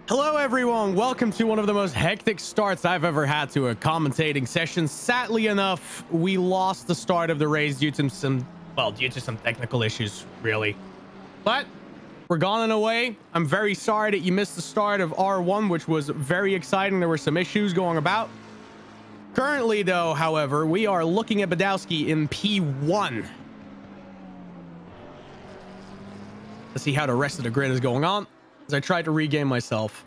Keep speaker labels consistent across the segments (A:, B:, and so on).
A: Hello everyone, welcome to one of the most hectic starts I've ever had to a commentating session. Sadly enough, we lost the start of the race due to some technical issues, really. But we're gone and away. I'm very sorry that you missed the start of R1, which was very exciting. There were some issues going about. Currently though, however, we are looking at Badowski in P1. Let's see how the rest of the grid is going on as I try to regain myself.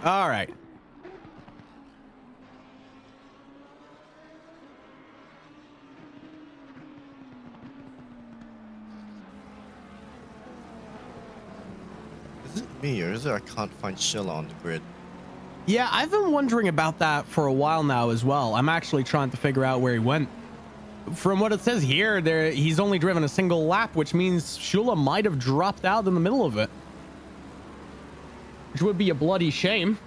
A: All right.
B: Is it me or is it I can't find Sheila on the grid?
A: Yeah, I've been wondering about that for a while now as well. I'm actually trying to figure out where he went. From what it says here, he's only driven a single lap, which means Shula might have dropped out in the middle of it. Which would be a bloody shame.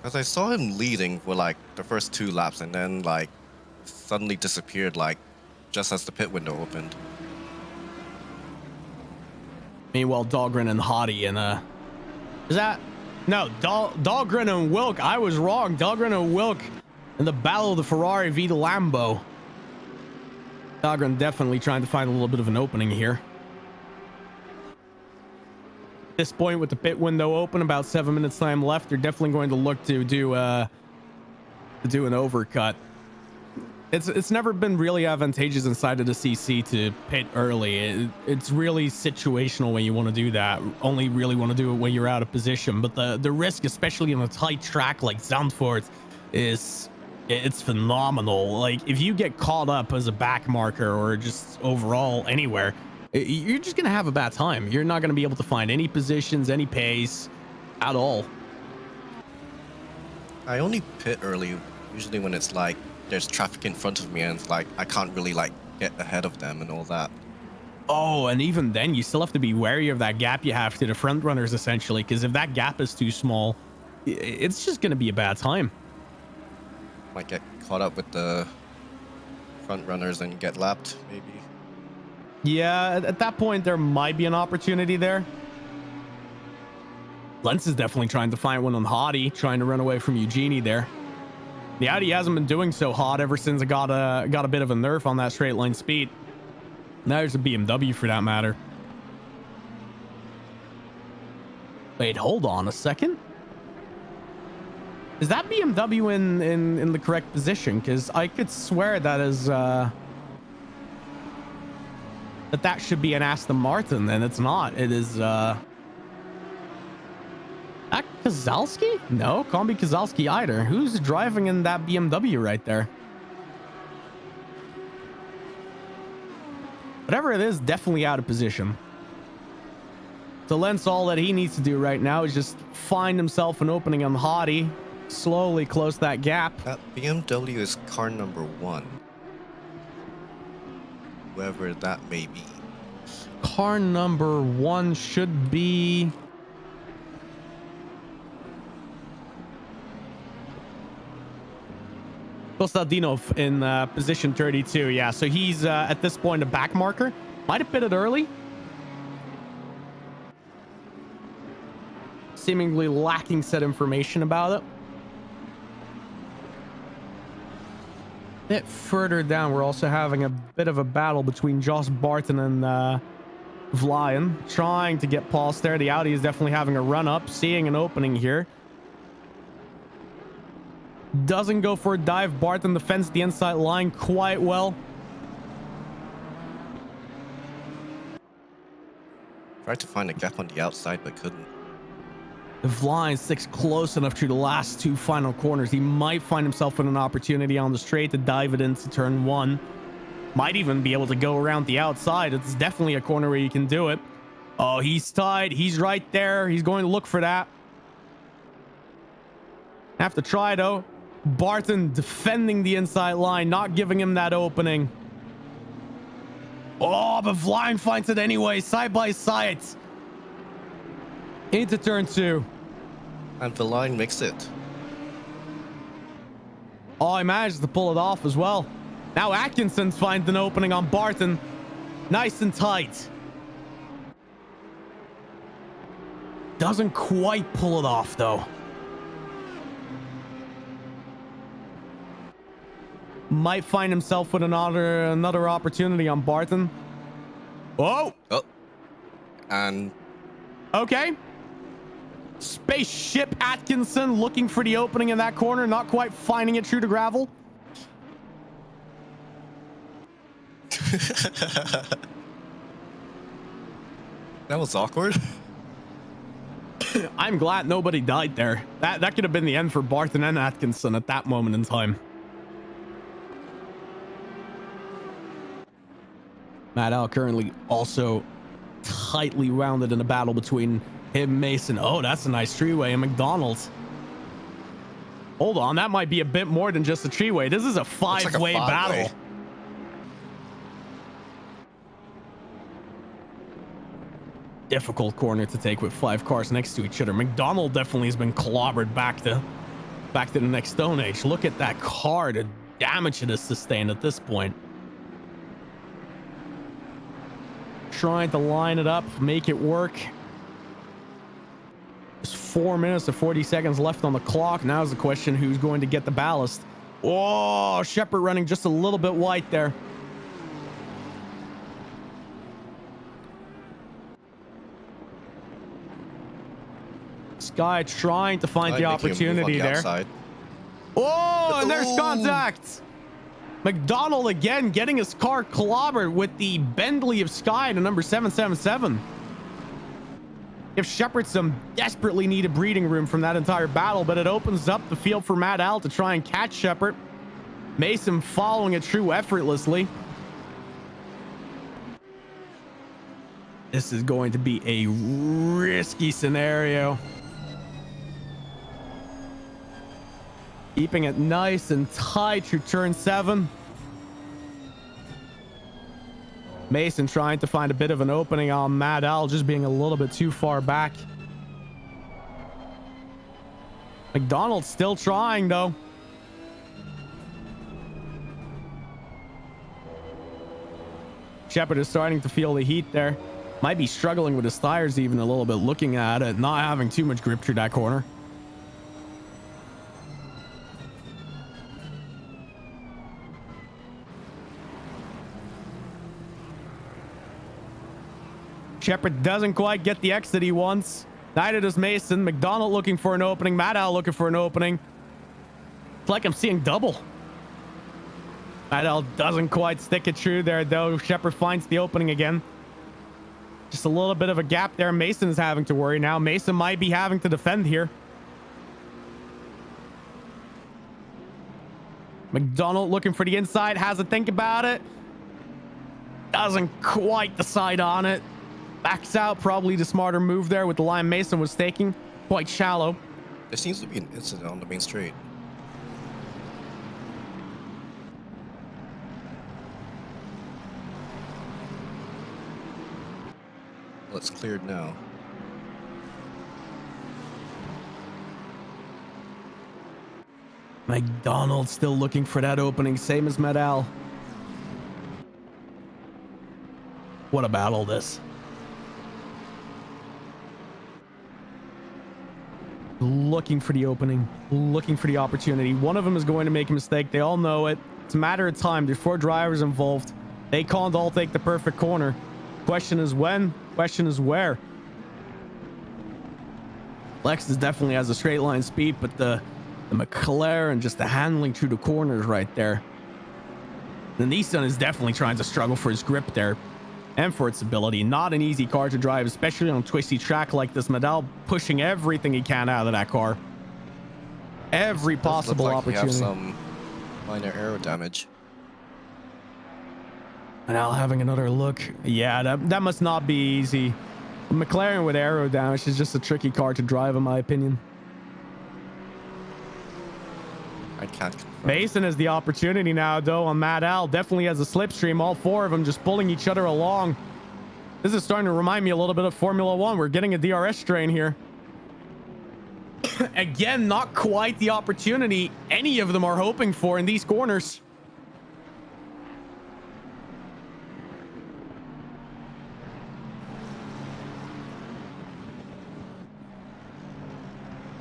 B: Because I saw him leading for like the first 2 laps and then like suddenly disappeared like just as the pit window opened.
A: Meanwhile, Dahlgren and Hottie and is that no Dahlgren and Wilk? I was wrong. Dahlgren and Wilk in the battle of the Ferrari v the Lambo. Dahlgren definitely trying to find a little bit of an opening here. At this point, with the pit window open, about 7 minutes time left, they're definitely going to look to do an overcut. It's never been really advantageous inside of the CC to pit early. It's really situational when you want to do that. Only really want to do it when you're out of position. But the risk, especially on a tight track like Zandvoort, it's phenomenal. Like if you get caught up as a back marker or just overall anywhere, you're just gonna have a bad time. You're not gonna be able to find any positions, any pace at all.
B: I only pit early usually when it's like there's traffic in front of me and it's like I can't really like get ahead of them and all that.
A: Oh, and even then you still have to be wary of that gap you have to the front runners essentially, because if that gap is too small, it's just gonna be a bad time.
B: Might get caught up with the front runners and get lapped maybe.
A: Yeah, at that point there might be an opportunity there. Lentz is definitely trying to find one on Hottie, trying to run away from Eugenie there. The Audi hasn't been doing so hot ever since it got a bit of a nerf on that straight line speed. Now there's a BMW for that matter. Wait, hold on a second. Is that BMW in the correct position? Because I could swear that is that should be an Aston Martin, and it's not. It is that Kozalski? No, can't be Kozalski either. Who's driving in that BMW right there? Whatever it is, definitely out of position. So Lentz, all that he needs to do right now is just find himself an opening on Hottie, slowly close that gap.
B: That BMW is car number 1. Whoever that may be.
A: Car number 1 should be Kostadinov in position 32. Yeah, so he's at this point a back marker. Might have pitted early. Seemingly lacking said information about it. Bit further down, we're also having a bit of a battle between Josh Barton and Vlayan, trying to get past there. The Audi is definitely having a run up, seeing an opening here. Doesn't go for a dive. Barton defends the inside line quite well.
B: Tried to find a gap on the outside but couldn't.
A: The Vlayan sticks close enough to the last 2 final corners. He might find himself in an opportunity on the straight to dive it into turn 1. Might even be able to go around the outside. It's definitely a corner where you can do it. Oh, he's tied. He's right there. He's going to look for that. Have to try though. Barton defending the inside line, not giving him that opening. Oh, but Vlayan finds it anyway, side by side. Into turn 2.
B: And the line makes it.
A: Oh, he managed to pull it off as well. Now Atkinson's finds an opening on Barton. Nice and tight. Doesn't quite pull it off, though. Might find himself with another opportunity on Barton. Whoa.
B: Oh. And...
A: Okay. Spaceship Atkinson looking for the opening in that corner. Not quite finding it through the gravel.
B: That was awkward.
A: I'm glad nobody died there. That could have been the end for Barton and Atkinson at that moment in time. Matt Al currently also tightly rounded in a battle between him, Mason. Oh, that's a nice treeway. And McDonald's. Hold on, that might be a bit more than just a treeway. This is a five-way battle. Difficult corner to take with 5 cars next to each other. McDonald definitely has been clobbered back to the next Stone Age. Look at that car, the damage it has sustained at this point. Trying to line it up, make it work. There's 4 minutes and 40 seconds left on the clock. Now's the question, who's going to get the ballast? Oh, Shepard running just a little bit wide there. Sky trying to find the opportunity there. Outside. Oh, and there's contact. McDonald again getting his car clobbered with the Bentley of Sky to number 777. If Shepard some desperately needed breathing room from that entire battle, but it opens up the field for Matt Al to try and catch Shepard. Mason following it through effortlessly. This is going to be a risky scenario. Keeping it nice and tight through turn 7. Mason trying to find a bit of an opening on Mad Al, just being a little bit too far back. McDonald's still trying, though. Shepard is starting to feel the heat there. Might be struggling with his tires even a little bit, looking at it, not having too much grip through that corner. Shepard doesn't quite get the exit he wants. Neither does Mason. McDonald looking for an opening. Matt Al looking for an opening. It's like I'm seeing double. Matt Al doesn't quite stick it through there, though. Shepard finds the opening again. Just a little bit of a gap there. Mason is having to worry now. Mason might be having to defend here. McDonald looking for the inside. Has a think about it. Doesn't quite decide on it. Backs out, probably the smarter move there with the line Mason was taking. Quite shallow.
B: There seems to be an incident on the main straight. Well, it's cleared now.
A: McDonald still looking for that opening, same as Medal. What a battle this. Looking for the opening, looking for the opportunity. One of them is going to make a mistake. They all know it. It's a matter of time. There's 4 drivers involved. They can't all take the perfect corner. Question is when, question is where. Lexus definitely has a straight line speed, but the McLaren, just the handling through the corners right there. The Nissan is definitely trying to struggle for his grip there and for its ability. Not an easy car to drive, especially on a twisty track like this. Medal pushing everything he can out of that car. Every possible opportunity.
B: Have some minor aero damage.
A: Medal having another look. Yeah, that must not be easy. A McLaren with aero damage is just a tricky car to drive, in my opinion.
B: I can't confirm.
A: Mason has the opportunity now, though, on Mad Al. Definitely has a slipstream. All 4 of them just pulling each other along. This is starting to remind me a little bit of Formula 1. We're getting a DRS strain here. Again, not quite the opportunity any of them are hoping for in these corners.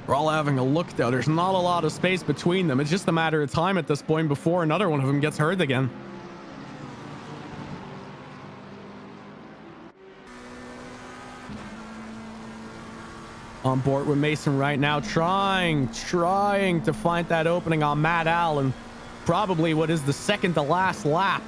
A: We're all having a look, though. There's not a lot of space between them. It's just a matter of time at this point before another one of them gets hurt again. On board with Mason right now, trying to find that opening on Matt Allen. Probably what is the second to last lap.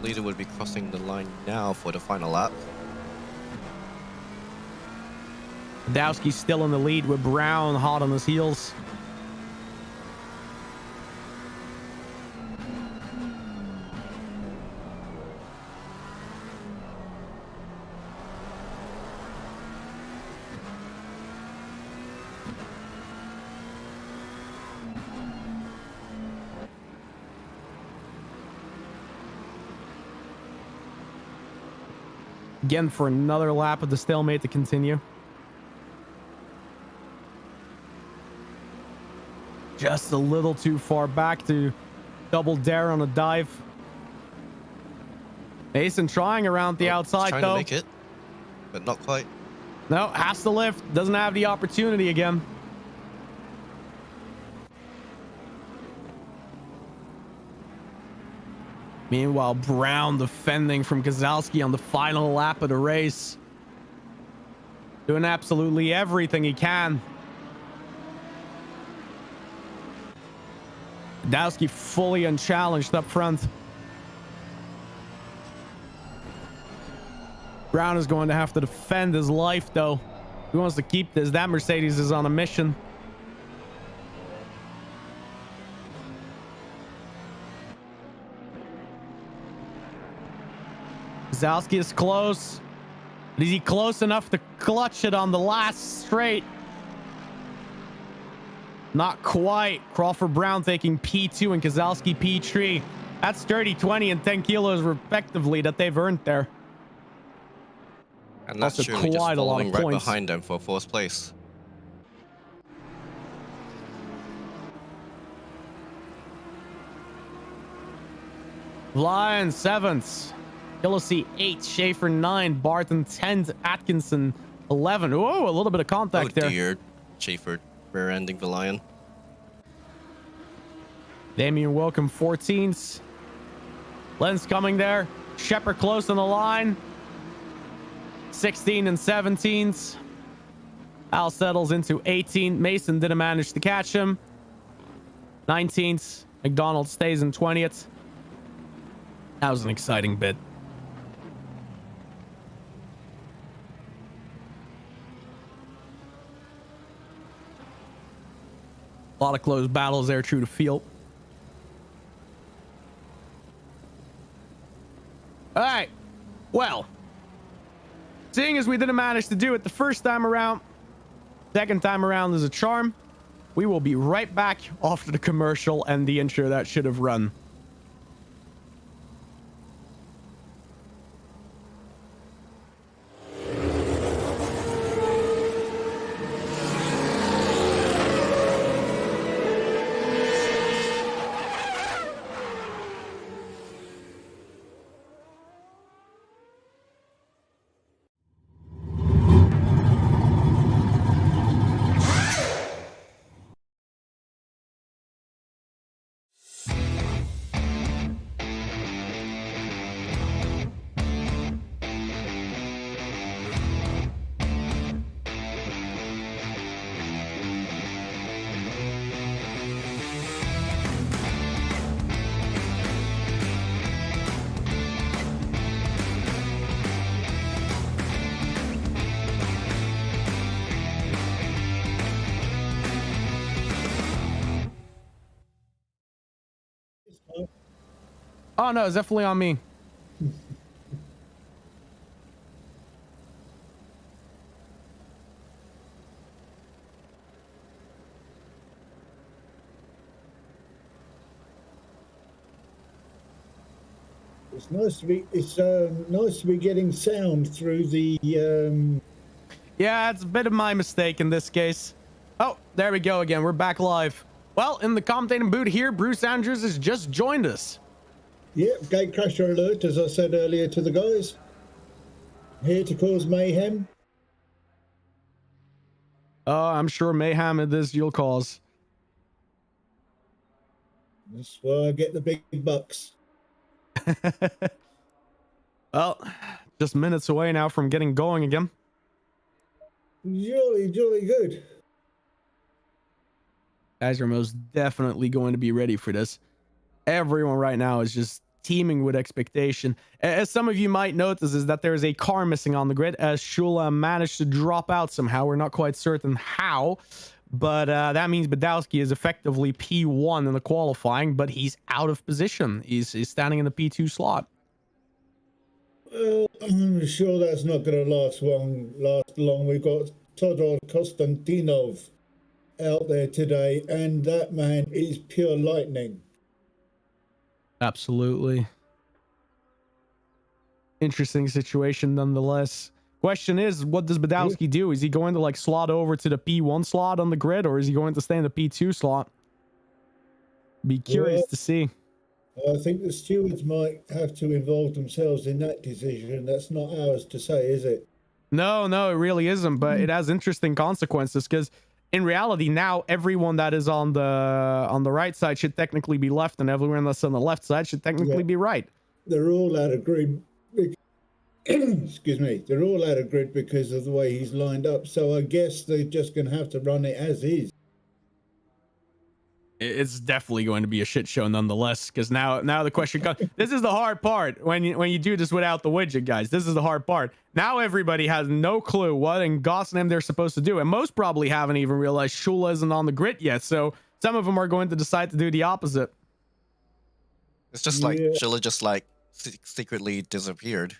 B: Leader would be crossing the line now for the final lap.
A: Dowski's still in the lead with Brown hot on his heels. Again for another lap of the stalemate to continue. Just a little too far back to double dare on a dive. Mason trying around the outside,
B: trying
A: though.
B: To make it, but not quite.
A: No, has to lift. Doesn't have the opportunity again. Meanwhile, Brown defending from Kozlowski on the final lap of the race. Doing absolutely everything he can. Dowski fully unchallenged up front. Brown is going to have to defend his life, though. He wants to keep this. That Mercedes is on a mission. Zalski is close. But is he close enough to clutch it on the last straight? Not quite. Crawford Brown taking P2 and Kozlowski P3. That's 30, 20, and 10 kilos respectively that they've earned there.
B: And that's
A: also
B: surely just
A: quite a lot of
B: following right
A: points
B: behind them for fourth place.
A: Lion 7th. Gillespie 8th. Schaefer 9. Barton 10th. Atkinson 11. Whoa, a little bit of contact there.
B: Oh dear. Schaefer rear-ending the Lion.
A: Damian Welcome 14th. Lenz coming there. Shepard close on the line. 16 and 17th. Al settles into 18th. Mason didn't manage to catch him. 19th. McDonald stays in 20th. That was an exciting bit. A lot of close battles there, true to field. All right. Well, seeing as we didn't manage to do it the first time around, second time around is a charm. We will be right back after the commercial and the intro that should have run. Oh no, it's definitely on me.
C: It's nice to be. It's nice to be getting sound through the.
A: Yeah, it's a bit of my mistake in this case. Oh, there we go again. We're back live. Well, in the commentating booth here, Bruce Andrews has just joined us.
C: Yep, gatecrasher alert, as I said earlier to the guys. Here to cause mayhem.
A: I'm sure mayhem it is you'll cause.
C: That's why I get the big bucks.
A: Well, just minutes away now from getting going again.
C: Jolly good.
A: Guys are most definitely going to be ready for this. Everyone right now is just teeming with expectation. As some of you might notice, is that there is a car missing on the grid as Shula managed to drop out somehow. We're not quite certain how, but that means Badowski is effectively P1 in the qualifying, but he's out of position. He's standing in the P2 slot.
C: Well, I'm sure that's not going to last long. We've got Todor Konstantinov out there today, and that man is pure lightning.
A: Absolutely. Interesting situation nonetheless. Question is, what does Badowski do? Is he going to like slot over to the P1 slot on the grid, or is he going to stay in the P2 slot? Be curious to see.
C: I think the stewards might have to involve themselves in that decision. That's not ours to say, is it?
A: No, it really isn't, but it has interesting consequences because in reality now everyone that is on the right side should technically be left, and everyone that's on the left side should technically be right.
C: They're all out of grid. Excuse me. They're all out of grid because of the way he's lined up. So I guess they're just going to have to run it as is.
A: It's definitely going to be a shit show nonetheless, because now the question comes. This is the hard part when you do this without the widget, guys. This is the hard part. Now everybody has no clue what in God's name they're supposed to do, and most probably haven't even realized Shula isn't on the grid yet. So some of them are going to decide to do the opposite.
B: It's just like Shula just like secretly disappeared.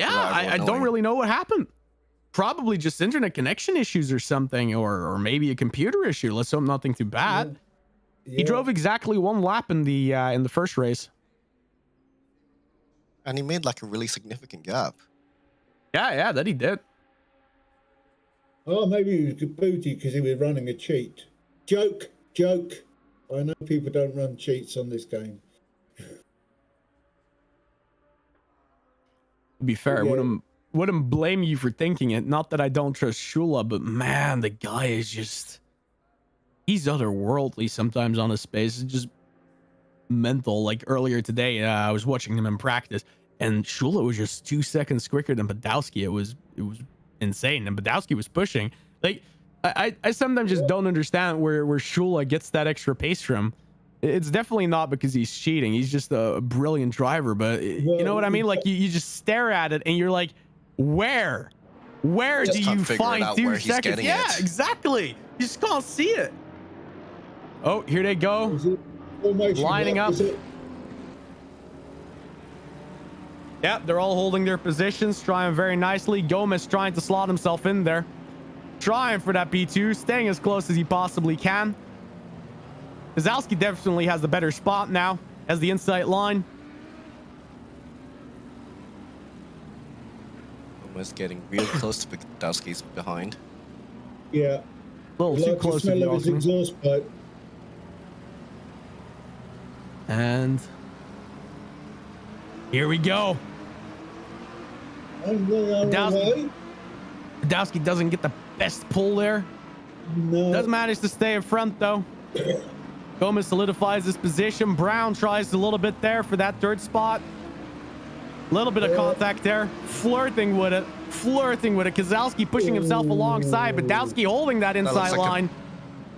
A: Yeah, I don't really know what happened. Probably just internet connection issues or something, or maybe a computer issue. Let's hope nothing too bad. He drove exactly one lap in the first race,
B: and he made like a really significant gap.
A: Yeah, that he did.
C: Oh, maybe he was booty because he was running a cheat. Joke. I know people don't run cheats on this game.
A: To be fair, wouldn't blame you for thinking it. Not that I don't trust Shula, but man, the guy is just, he's otherworldly sometimes on his space. It's just mental. Like earlier today, I was watching him in practice, and Shula was just 2 seconds quicker than Badowski. It was insane, and Badowski was pushing. Like I sometimes just don't understand where Shula gets that extra pace from. It's definitely not because he's cheating. He's just a brilliant driver, but you know what I mean? Like you just stare at it and you're like, where do you find 2 seconds? Yeah, exactly. You just can't see it. Oh, here they go. Lining up. Yep, they're all holding their positions, trying very nicely. Gomez trying to slot himself in there. Trying for that P2, staying as close as he possibly can. Kozlowski definitely has the better spot now as the inside line.
B: Almost getting real close to Badowski's behind.
C: Yeah.
A: A little too close to the
C: exhaust pipe.
A: And here we go. Badowski doesn't get the best pull there.
C: No.
A: Does manage to stay in front though. Gomez solidifies his position. Brown tries a little bit there for that third spot. A little bit of contact there. Flirting with it. Kozlowski pushing himself alongside. Badowski holding that inside line.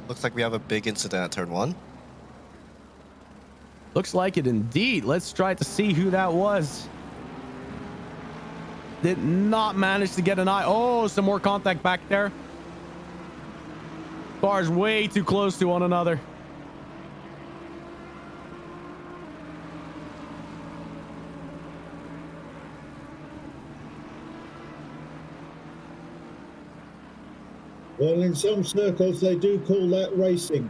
B: Looks like we have a big incident at turn 1.
A: Looks like it indeed. Let's try to see who that was. Did not manage to get an eye. Oh, some more contact back there. Cars way too close to one another.
C: Well, in some circles, they do call that racing.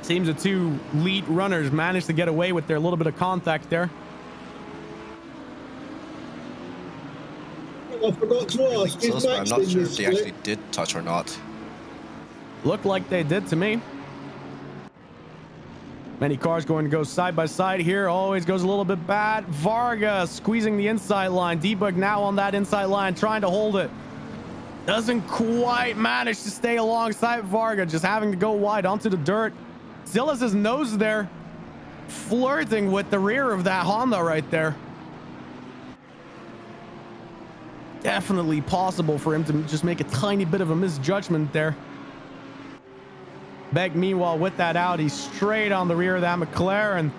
A: Seems the two lead runners managed to get away with their little bit of contact there.
C: I forgot to
B: Really
C: ask, is
B: close, but I'm
C: Max
B: not
C: in
B: sure
C: this
B: if they
C: split?
B: actually did touch or not.
A: Looked like they did to me. Many cars going to go side by side here. Always goes a little bit bad. Varga squeezing the inside line. Debug now on that inside line, trying to hold it. Doesn't quite manage to stay alongside Varga, just having to go wide onto the dirt. Zillis' nose there, flirting with the rear of that Honda right there. Definitely possible for him to just make a tiny bit of a misjudgment there. Beck, meanwhile, with that Audi straight on the rear of that McLaren.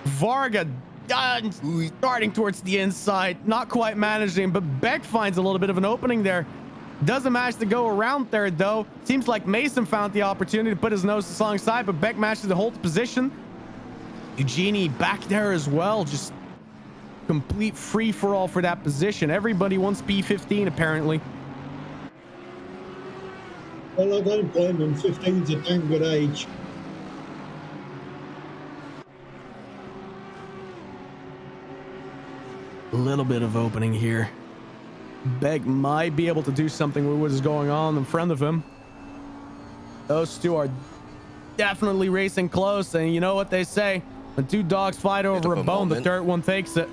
A: Varga starting towards the inside, not quite managing, but Beck finds a little bit of an opening there. Doesn't manage to go around third, though. Seems like Mason found the opportunity to put his nose alongside, but Beck manages to hold the position. Eugenie back there as well, just complete free-for-all for that position. Everybody wants P15, apparently.
C: Well, I don't blame them. 15's a dang good age.
A: A little bit of opening here. Beck might be able to do something with what is going on in front of him. Those two are definitely racing close, and you know what they say, when two dogs fight over a bone, the third one takes it.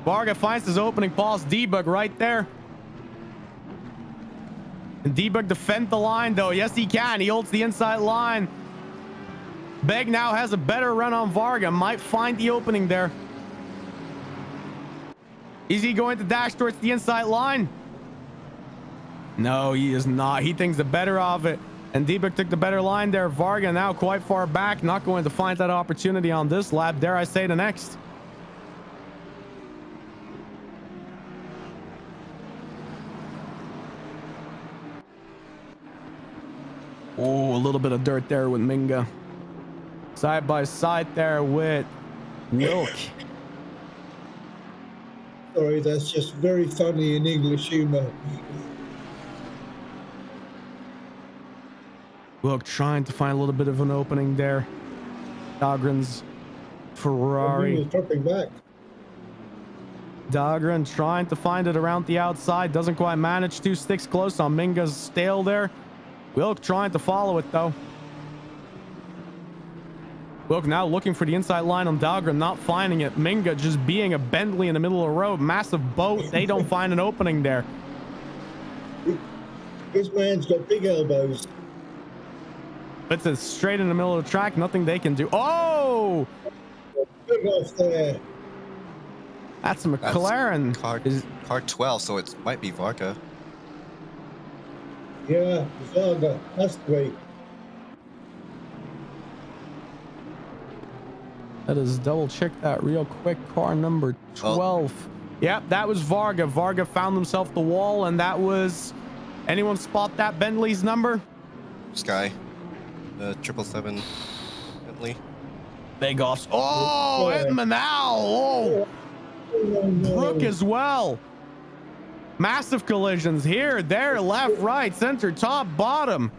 A: Varga finds his opening pause. Debug right there. And Debug defend the line, though. Yes, he can. He holds the inside line. Beg now has a better run on Varga. Might find the opening there. Is he going to dash towards the inside line? No, he is not. He thinks the better of it. And Debug took the better line there. Varga now quite far back. Not going to find that opportunity on this lap. Dare I say the next. Oh, a little bit of dirt there with Minga. Side by side there with Wilk.
C: Sorry, that's just very funny in English humor.
A: Wilk trying to find a little bit of an opening there. Dahlgren's Ferrari.
C: He was dropping back.
A: Dahlgren trying to find it around the outside. Doesn't quite manage to. Sticks close on Minga's tail there. Wilk trying to follow it, though. Wilk now looking for the inside line on Dahlgren, not finding it. Minga just being a Bentley in the middle of the road. Massive boat. They don't find an opening there.
C: This man's got big elbows.
A: It's a straight in the middle of the track. Nothing they can do. Oh!
C: Big off there.
A: That's a McLaren.
B: That's car 12, so it might be Varga.
C: Yeah, Varga. That's great.
A: Let us double check that real quick. Car number 12. Oh. Yep, that was Varga. Varga found himself the wall, and that was... Anyone spot that Bentley's number?
B: Sky. 777 Bentley.
A: Big offs. Oh, Edmund now. Oh, Brooke as well. Massive collisions here, there, left, right, center, top, bottom.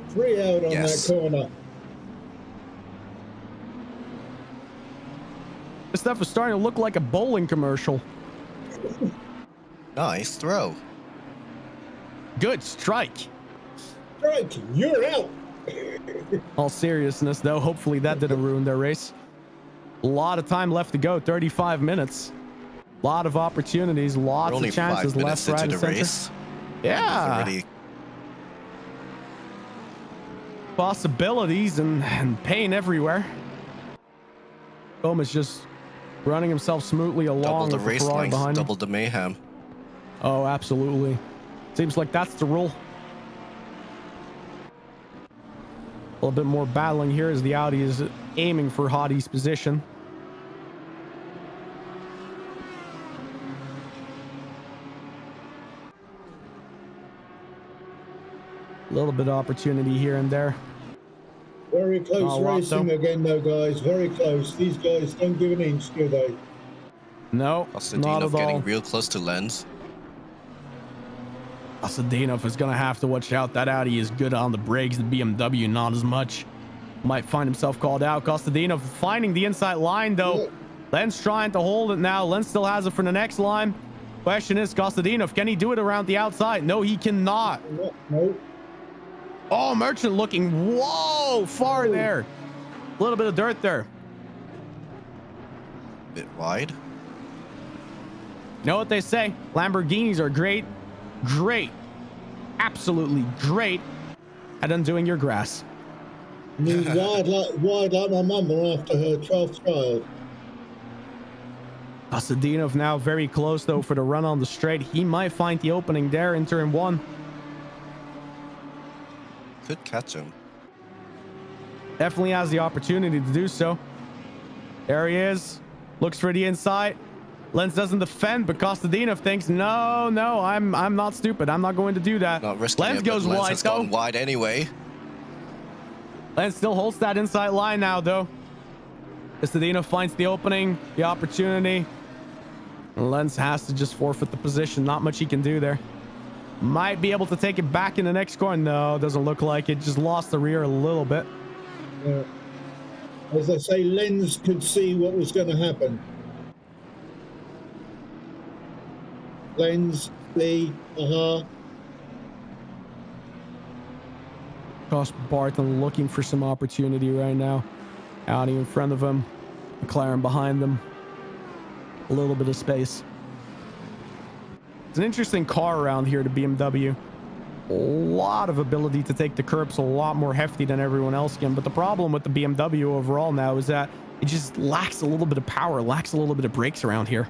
C: 3 out on that corner.
A: This stuff is starting to look like a bowling commercial.
B: Nice throw.
A: Good strike.
C: Strike, you're out.
A: All seriousness, though, hopefully that didn't ruin their race. A lot of time left to go, 35 minutes. A lot of opportunities, lots of chances left, right, and center. Race. Yeah. Already... Possibilities and pain everywhere. Gomez just running himself smoothly along
B: with the race
A: Ferrari behind him.
B: Double the mayhem.
A: Oh, absolutely. Seems like that's the rule. A little bit more battling here as the Audi is aiming for Hadi's position. A little bit of opportunity here and there.
C: Very close racing again, though, guys. Very close. These guys don't give an inch, do they?
A: No, not at all.
B: Getting real close to Lenz.
A: Asadinov is going to have to watch out. That Audi is good on the brakes. The BMW, not as much. Might find himself called out. Kostadinov finding the inside line, though.
C: Yeah.
A: Lenz trying to hold it now. Lenz still has it for the next line. Question is, Kostadinov, can he do it around the outside? No, he cannot.
C: No.
A: Oh, Merchant looking, whoa, far there. A little bit of dirt there.
B: Bit wide.
A: You know what they say? Lamborghinis are great, absolutely great at undoing your grass.
C: I mean, wide like my mum after her 12th child.
A: Kostadinov now very close, though, for the run on the straight. He might find the opening there in turn one.
B: Could catch him.
A: Definitely has the opportunity to do so. There he is. Looks for the inside. Lenz doesn't defend, but Kostadinov thinks, no, I'm not stupid. I'm not going to do that.
B: Not risking
A: Lenz
B: it, but
A: goes
B: Lenz
A: wide,
B: has
A: though.
B: gone wide anyway.
A: Lenz still holds that inside line now, though. Kostadinov finds the opening, the opportunity. Lenz has to just forfeit the position. Not much he can do there. Might be able to take it back in the next corner. No, doesn't look like it. Just lost the rear a little bit.
C: As I say, Lenz could see what was going to happen. Lenz, see,
A: Josh Barton looking for some opportunity right now. Audi in front of him. McLaren behind them. A little bit of space. It's an interesting car around here, the BMW. A lot of ability to take the curbs, a lot more hefty than everyone else can. But the problem with the BMW overall now is that it just lacks a little bit of power, lacks a little bit of brakes around here.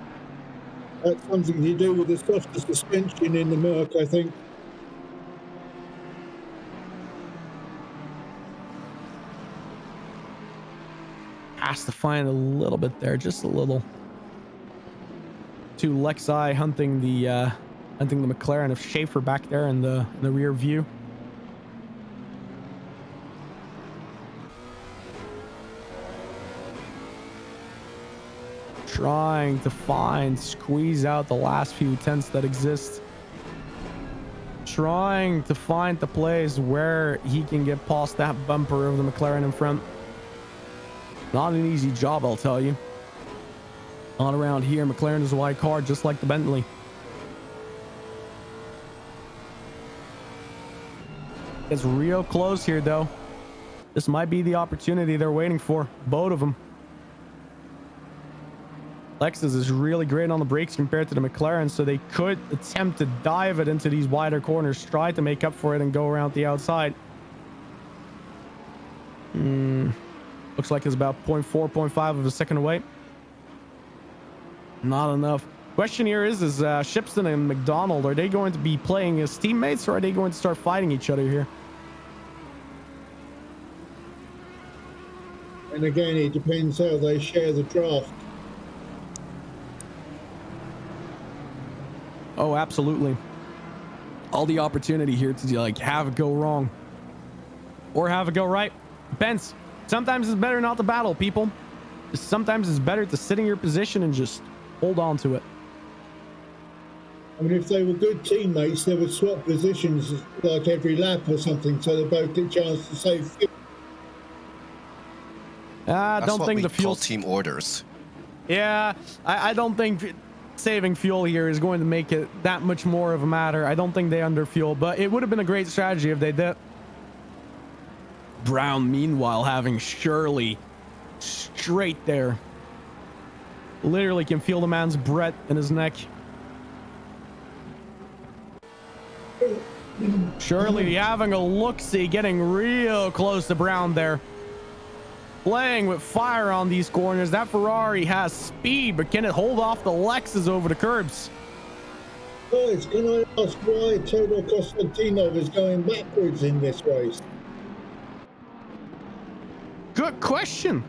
C: that's something to do with the softer suspension in the Merc, I think.
A: Has to find a little bit there, just a little. To Lexi hunting the McLaren of Schaefer back there in the rear view. Trying to squeeze out the last few tenths that exist. Trying to find the place where he can get past that bumper of the McLaren in front. Not an easy job, I'll tell you. Not around here. McLaren is a wide car, just like the Bentley. It's real close here, though. This might be the opportunity they're waiting for. Both of them. Lexus is really great on the brakes compared to the McLaren, so they could attempt to dive it into these wider corners, try to make up for it and go around the outside. Looks like it's about 0.4, 0.5 of a second away. Not enough. Question here is Shipston and McDonald, are they going to be playing as teammates, or are they going to start fighting each other here?
C: And again, it depends how they share the draft.
A: Oh, absolutely. All the opportunity here to like have it go wrong or have it go right. Depends. Sometimes it's better not to battle, people. Sometimes it's better to sit in your position and just hold on to it.
C: I mean, if they were good teammates, they would swap positions like every lap or something, so they both get a chance to save fuel.
A: I don't think the fuel
B: team orders.
A: Yeah, I don't think saving fuel here is going to make it that much more of a matter. I don't think they underfuel, but it would have been a great strategy if they did. Brown, meanwhile, having Shirley straight there. Literally can feel the man's breath in his neck. Shirley having a look-see, getting real close to Brown there. Playing with fire on these corners. That Ferrari has speed, but can it hold off the Lexus over the curbs?
C: Guys, can I ask why Todor Konstantinov is going backwards in this race?
A: Good question.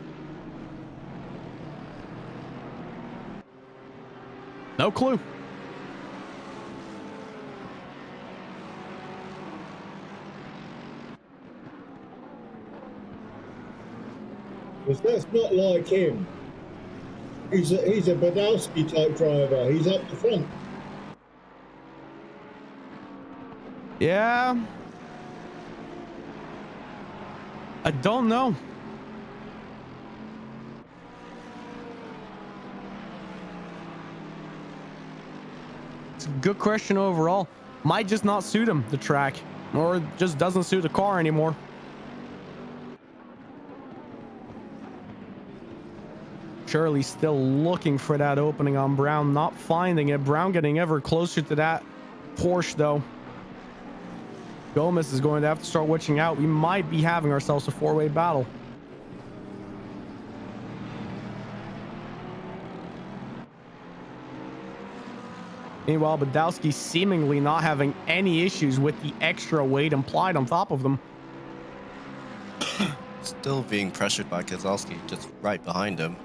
A: No clue.
C: Because that's not like him. He's a Badowski type driver. He's up the front.
A: Yeah. I don't know. It's a good question overall. Might just not suit him, the track, or just doesn't suit the car anymore. Shirley still looking for that opening on Brown, not finding it. Brown getting ever closer to that Porsche though. Gomez is going to have to start watching out. We might be having ourselves a four-way battle. Meanwhile, Badowski seemingly not having any issues with the extra weight implied on top of them.
B: Still being pressured by Kozlowski just right behind him.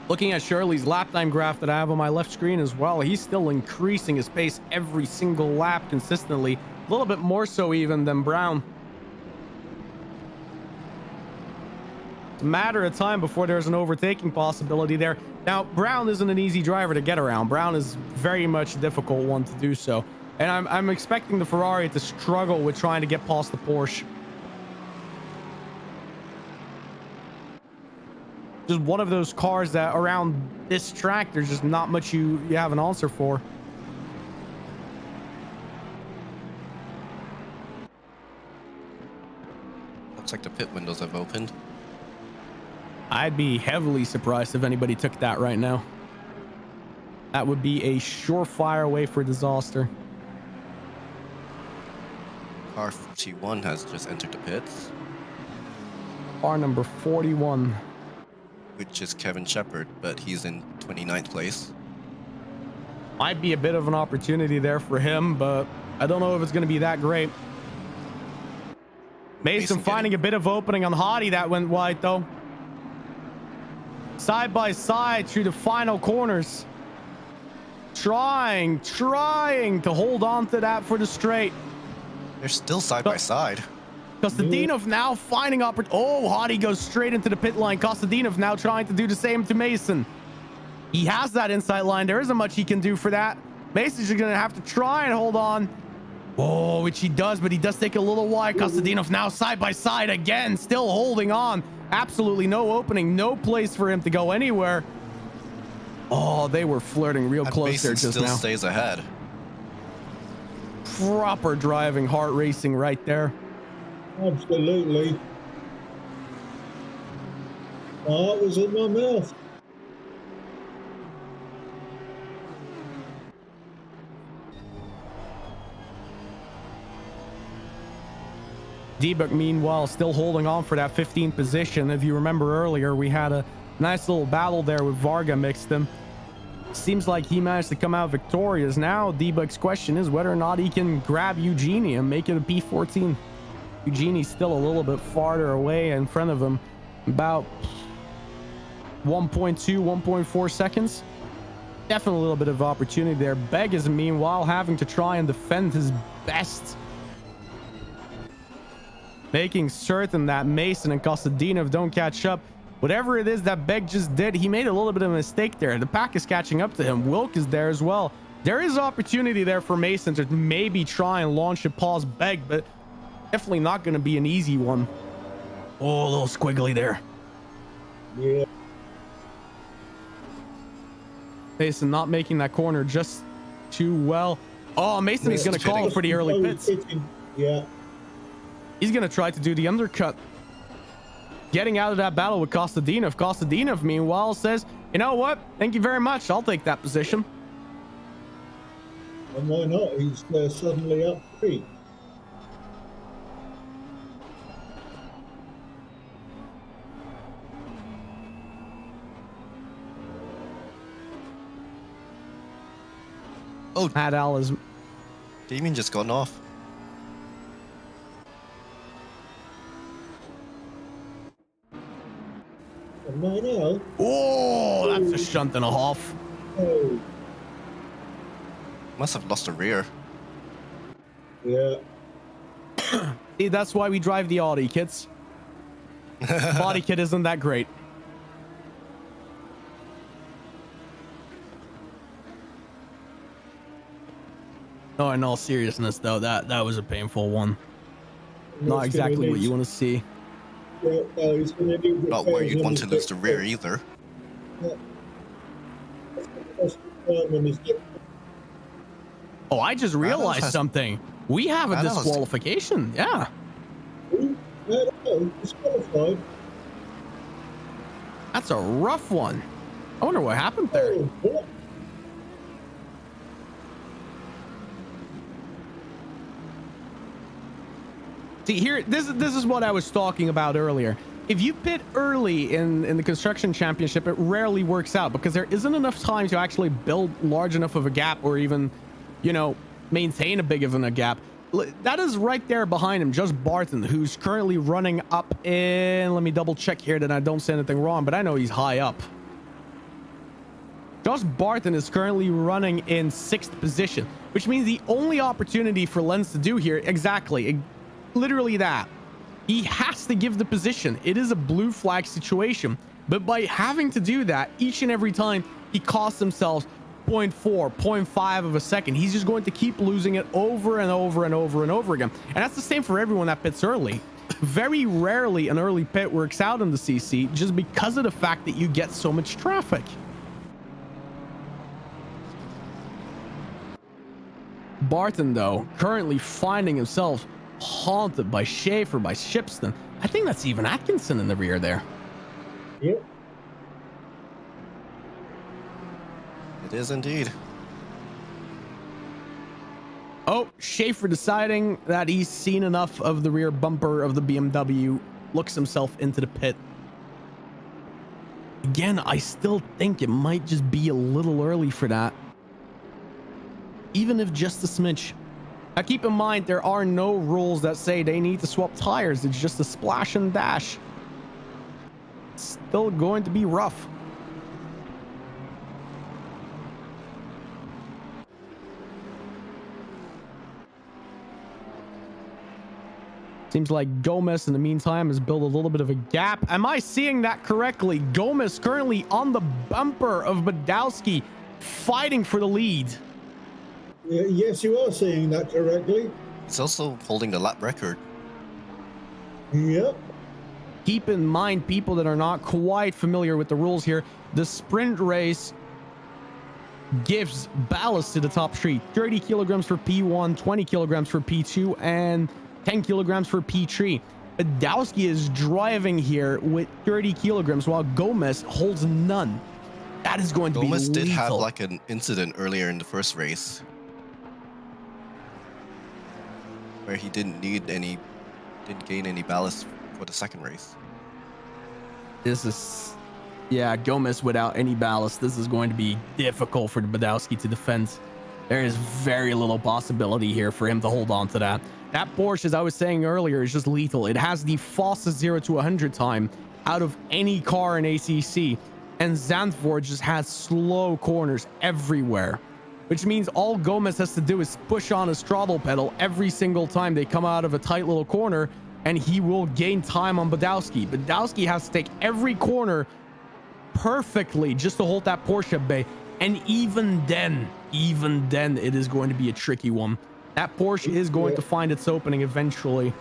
A: Looking at Shirley's lap time graph that I have on my left screen as well, he's still increasing his pace every single lap consistently. A little bit more so even than Brown. It's a matter of time before there's an overtaking possibility there. Now, Brown isn't an easy driver to get around. Brown is very much a difficult one to do so. And I'm expecting the Ferrari to struggle with trying to get past the Porsche. Just one of those cars that around this track, there's just not much you have an answer for.
B: Looks like the pit windows have opened.
A: I'd be heavily surprised if anybody took that right now. That would be a surefire way for disaster.
B: Car 41 has just entered the pits,
A: Car number 41.
B: which is Kevin Shepard, but he's in 29th place.
A: Might be a bit of an opportunity there for him, but I don't know if it's going to be that great. Mason finding a bit of opening on Hottie. That went wide though. Side by side through the final corners. Trying to hold on to that for the straight.
B: They're still side by side.
A: Kostadinov now finding oh, Hottie goes straight into the pit line. Kostadinov now trying to do the same to Mason. He has that inside line. There isn't much he can do for that. Mason's just going to have to try and hold on. Oh, which he does, but he does take a little wide. Kostadinov now side by side again, still holding on. Absolutely no opening, no place for him to go anywhere. Oh, they were flirting real close
B: Mason
A: there just
B: still
A: now.
B: stays ahead.
A: Proper driving, heart racing right there.
C: Absolutely. My heart was in my mouth.
A: D-Buck, meanwhile, still holding on for that 15th position. If you remember earlier, we had a nice little battle there with Varga mixed him. Seems like he managed to come out victorious. Now, D-Buck's question is whether or not he can grab Eugenie and make it a P14. Eugenie's still a little bit farther away in front of him. About 1.2, 1.4 seconds. Definitely a little bit of opportunity there. Begg is, meanwhile, having to try and defend his best. Making certain that Mason and Kostadinov don't catch up. Whatever it is that Begg just did, he made a little bit of a mistake there. The pack is catching up to him. Wilk is there as well. There is opportunity there for Mason to maybe try and launch it past Begg, but definitely not going to be an easy one. Oh, a little squiggly there.
C: Yeah.
A: Mason not making that corner just too well. Oh, Mason is going to call for the early pits.
C: Yeah.
A: He's going to try to do the undercut. Getting out of that battle with Kostadinov. Kostadinov, meanwhile, says, you know what? Thank you very much. I'll take that position.
C: And why not? He's suddenly up 3.
B: Oh,
A: Adal is...
B: Damien just gotten off.
C: And why not?
A: Oh, that's a shunt and a half.
C: Oh,
B: Must have lost a rear.
C: yeah.
A: See, that's why we drive the Audi, kids. Body kit isn't that great. No, in all seriousness, though, that was a painful one. Not
C: It's gonna
A: exactly what
C: need-
A: you want to see.
C: Yeah, no, he's going to need
B: Not where
C: repairs
B: you'd
C: on
B: want
C: his
B: to lose the
C: next
B: rear
C: bit.
B: either.
C: That's the time on his next-
A: Oh, I just realized
B: has-
A: something. We have a
B: Manos-
A: disqualification. Yeah.
C: No, disqualified.
A: That's a rough one. I wonder what happened there.
C: Oh, what?
A: See here, this is what I was talking about earlier. If you pit early in the construction championship, it rarely works out because there isn't enough time to actually build large enough of a gap or even, you know, maintain a big of a gap. That is right there behind him, just Barton, who's currently running up in, let me double check here that I don't say anything wrong, but I know he's high up. Josh Barton is currently running in 6th position, which means the only opportunity for Lenz to do here, exactly, literally that. He has to give the position. It is a blue flag situation, but by having to do that each and every time, he costs himself 0.4, 0.5 of a second. He's just going to keep losing it over and over and over and over again. And that's the same for everyone that pits early. Very rarely an early pit works out in the CC just because of the fact that you get so much traffic. Barton, though, currently finding himself haunted by Schaefer, by Shipston. I think that's even Atkinson in the rear there.
C: Yep.
B: It is indeed.
A: Oh, Schaefer deciding that he's seen enough of the rear bumper of the BMW, looks himself into the pit. Again, I still think it might just be a little early for that. Even if just a smidge. Now keep in mind, there are no rules that say they need to swap tires. It's just a splash and dash. It's still going to be rough. Seems like Gomez in the meantime has built a little bit of a gap. Am I seeing that correctly? Gomez currently on the bumper of Badowski, fighting for the lead.
C: Yes, you are seeing that correctly.
B: He's also holding the lap record.
C: Yep.
A: Keep in mind, people that are not quite familiar with the rules here, the sprint race gives ballast to the top three. 30 kilograms for P1, 20 kilograms for P2, and 10 kilograms for P3. Badowski is driving here with 30 kilograms while Gomez holds none. That is going to
B: Gomez
A: be lethal.
B: did have like an incident earlier in the first race where he didn't gain any ballast for the second race.
A: This is, yeah, Gomez without any ballast. This is going to be difficult for Badowski to defend. There is very little possibility here for him to hold on to that. That Porsche, as I was saying earlier, is just lethal. It has the fastest 0 to 100 time out of any car in ACC. And Zandvoort just has slow corners everywhere, which means all Gomez has to do is push on his throttle pedal every single time they come out of a tight little corner, and he will gain time on Badowski. Badowski has to take every corner perfectly just to hold that Porsche at bay. And even then, it is going to be a tricky one. That Porsche is going to find its opening eventually.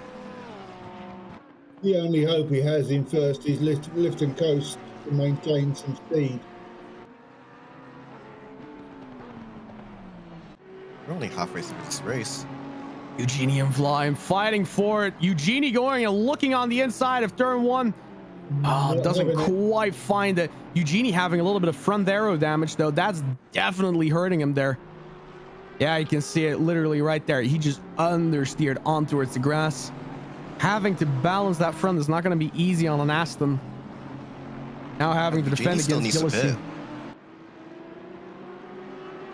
C: The only hope he has in first is lift and coast to maintain some speed.
B: We're only halfway through this race.
A: Eugenie and Fly fighting for it. Eugenie going and looking on the inside of turn one. Oh, doesn't quite find it. Eugenie having a little bit of front aero damage, though. That's definitely hurting him there. Yeah, you can see it literally right there. He just understeered on towards the grass. Having to balance that front is not going to be easy on an Aston. Now having to defend against Gillespie.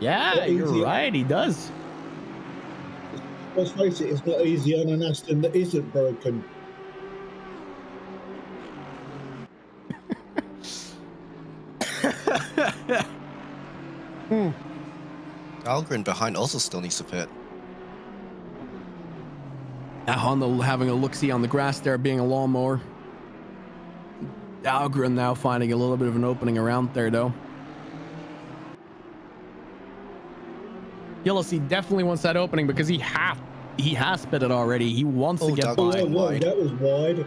A: Yeah, you're right. He does.
C: Let's face it, it's not easy on an Aston that isn't broken.
B: Algren behind also still needs to pit.
A: Honda having a look-see on the grass there, being a lawnmower. Algren now finding a little bit of an opening around there, though. Gillis, definitely wants that opening because he has spit it already. He wants to
B: Oh,
A: get
B: Doug,
A: by.
B: wide.
C: Whoa, that was wide.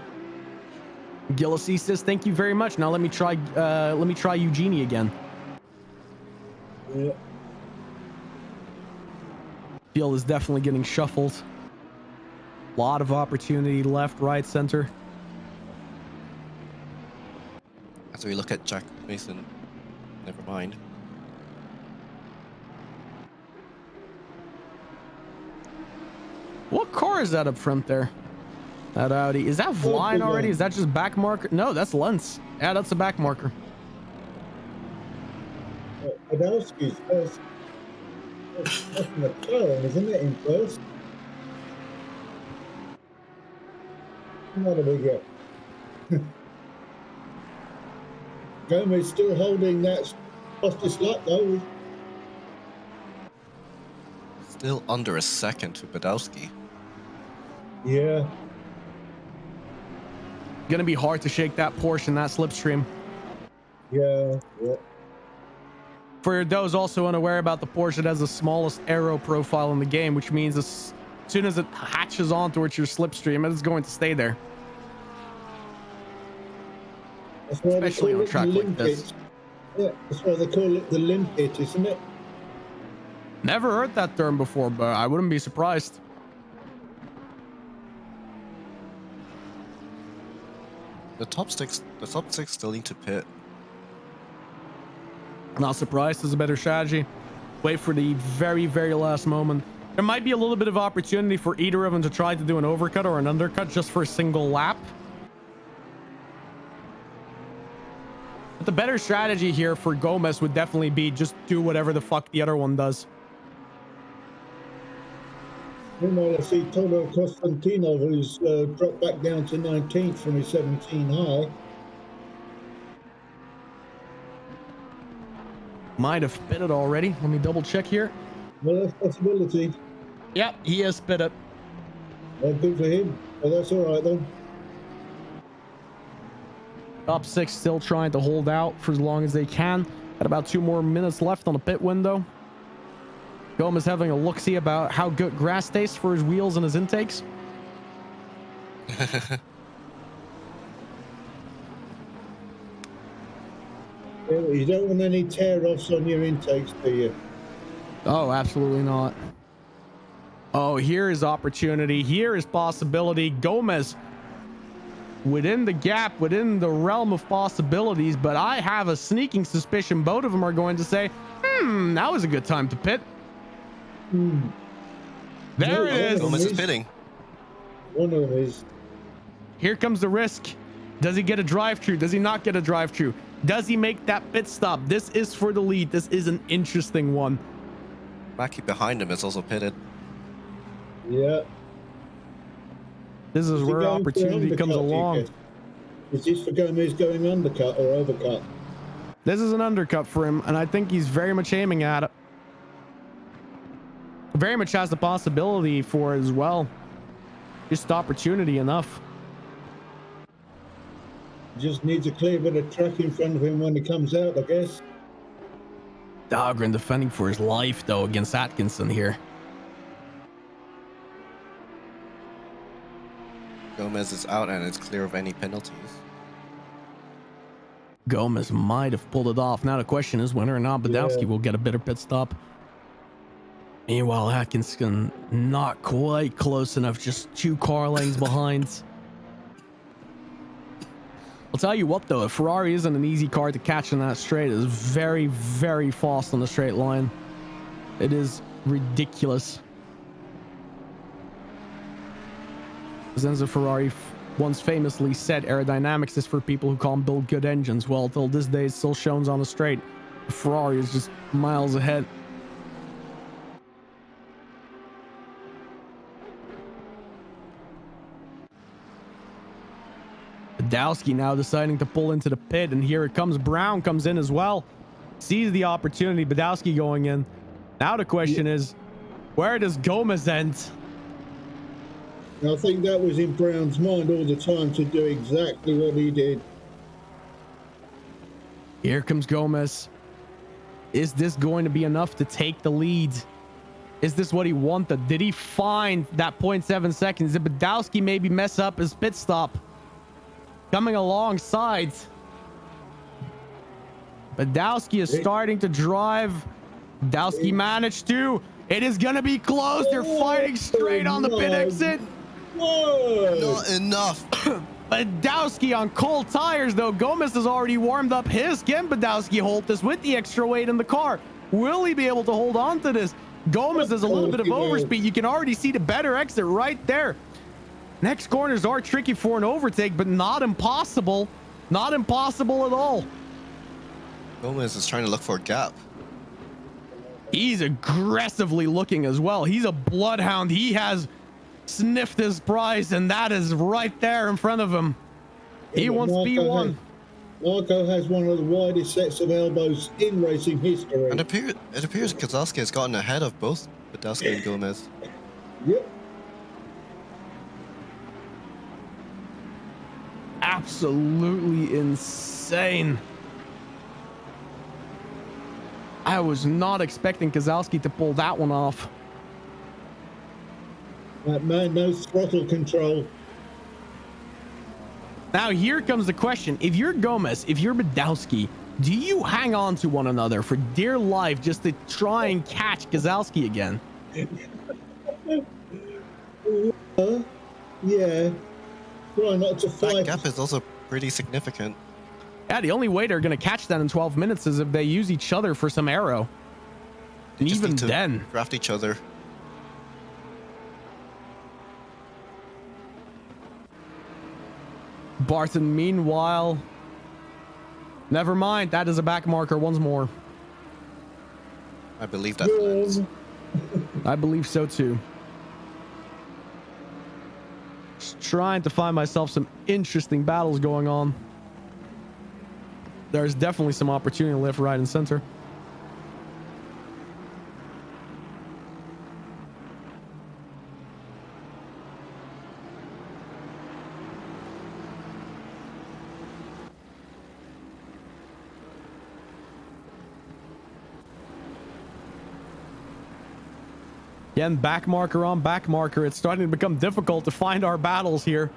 A: Gillis says, "Thank you very much. Now let me try Eugenie again."
C: Yeah.
A: Field is definitely getting shuffled. Lot of opportunity left, right, center.
B: As we look at Jack Mason, never mind.
A: What car is that up front there? That Audi. Is that Vline already? Is that just back marker? No, that's Lentz. Yeah, that's a back marker.
C: Podolski's first. That's McLaren, isn't it, in first? What do we get? Gomez still holding that fastest lap, though.
B: Still under a second to Podolski.
C: Yeah.
A: Gonna be hard to shake that Porsche in that slipstream.
C: Yeah.
A: For those also unaware about the Porsche, it has the smallest aero profile in the game, which means as soon as it hatches on towards your slipstream, it is going to stay there.
C: That's why
A: Especially on a track like this.
C: Yeah, that's why they call it the limpet, isn't it?
A: Never heard that term before, but I wouldn't be surprised.
B: The top six still need to pit.
A: Not surprised. Is a better strategy. Wait for the very, very last moment. There might be a little bit of opportunity for either of them to try to do an overcut or an undercut just for a single lap. But the better strategy here for Gomez would definitely be just do whatever the fuck the other one does.
C: Meanwhile, I see Toto Costantino, who's dropped back down to 19th from his 17 high.
A: Might have spit it already. Let me double check here.
C: Well, that's a possibility.
A: Yep, he has spit it.
C: Well, good for him. Well, that's all right, then.
A: Top six still trying to hold out for as long as they can. Got about 2 more minutes left on the pit window. Gomez having a look-see about how good grass tastes for his wheels and his intakes.
C: You don't want any tear-offs on your intakes, do you?
A: Oh, absolutely not. Oh, here is opportunity. Here is possibility. Gomez within the gap, within the realm of possibilities, but I have a sneaking suspicion both of them are going to say, now is a good time to pit. There it is.
B: Gomez is pitting.
C: One of them is.
A: Here comes the risk. Does he get a drive-through? Does he not get a drive-through? Does he make that pit stop? This is for the lead. This is an interesting one.
B: Mackie behind him is also pitted.
C: Yeah.
A: This is where opportunity comes along.
C: Is this for Gomez going undercut or overcut?
A: This is an undercut for him, and I think he's very much aiming at it. Very much has the possibility for it as well. Just opportunity enough.
C: Just needs a clear bit of track in front of him when he comes out, I guess.
A: Dahlgren defending for his life, though, against Atkinson here.
B: Gomez is out and it's clear of any penalties.
A: Gomez might have pulled it off. Now the question is whether or not Badowski will get a better pit stop. Meanwhile, Atkinson not quite close enough, just 2 car lengths behind. I'll tell you what, though, a Ferrari isn't an easy car to catch in that straight. It is very, very fast on the straight line. It is ridiculous. Enzo Ferrari once famously said aerodynamics is for people who can't build good engines. Well, till this day, it's still shown on the straight. Ferrari is just miles ahead. Badowski now deciding to pull into the pit, and here it comes. Brown comes in as well. Sees the opportunity. Badowski going in. Now the question is, where does Gomez end?
C: I think that was in Brown's mind all the time to do exactly what he did.
A: Here comes Gomez. Is this going to be enough to take the lead? Is this what he wanted? Did he find that 0.7 seconds? Did Badowski maybe mess up his pit stop? Coming alongside. Badowski is starting to drive. Badowski managed to. It is going to be close. They're fighting straight on the pit exit.
B: Not enough.
A: Badowski on cold tires, though. Gomez has already warmed up his. Can Badowski hold this with the extra weight in the car? Will he be able to hold on to this? Gomez has a little bit of overspeed. You can already see the better exit right there. Next corners are tricky for an overtake, but not impossible. Not impossible at all.
B: Gomez is trying to look for a gap.
A: He's aggressively looking as well. He's a bloodhound. He has sniffed his prize, and that is right there in front of him. He wants P1.
C: Marco has one of the widest sets of elbows in racing history.
B: And it appears Kozlowski has gotten ahead of both Badowski and Gomez.
C: Yep.
A: Absolutely insane. I was not expecting Kozlowski to pull that one off.
C: That man knows throttle control.
A: Now here comes the question. If you're Gomez, if you're Badowski, do you hang on to one another for dear life just to try and catch Kozlowski again?
C: Yeah. Try not to fight.
B: That gap is also pretty significant.
A: Yeah, the only way they're going to catch that in 12 minutes is if they use each other for some aero. And
B: Just
A: even
B: need to
A: then.
B: draft each other.
A: Barton, meanwhile. Never mind. That is a back marker once more.
B: I believe that.
A: I believe so too. Just trying to find myself some interesting battles going on. There's definitely some opportunity left, right, and center. Again, back marker on back marker. It's starting to become difficult to find our battles here.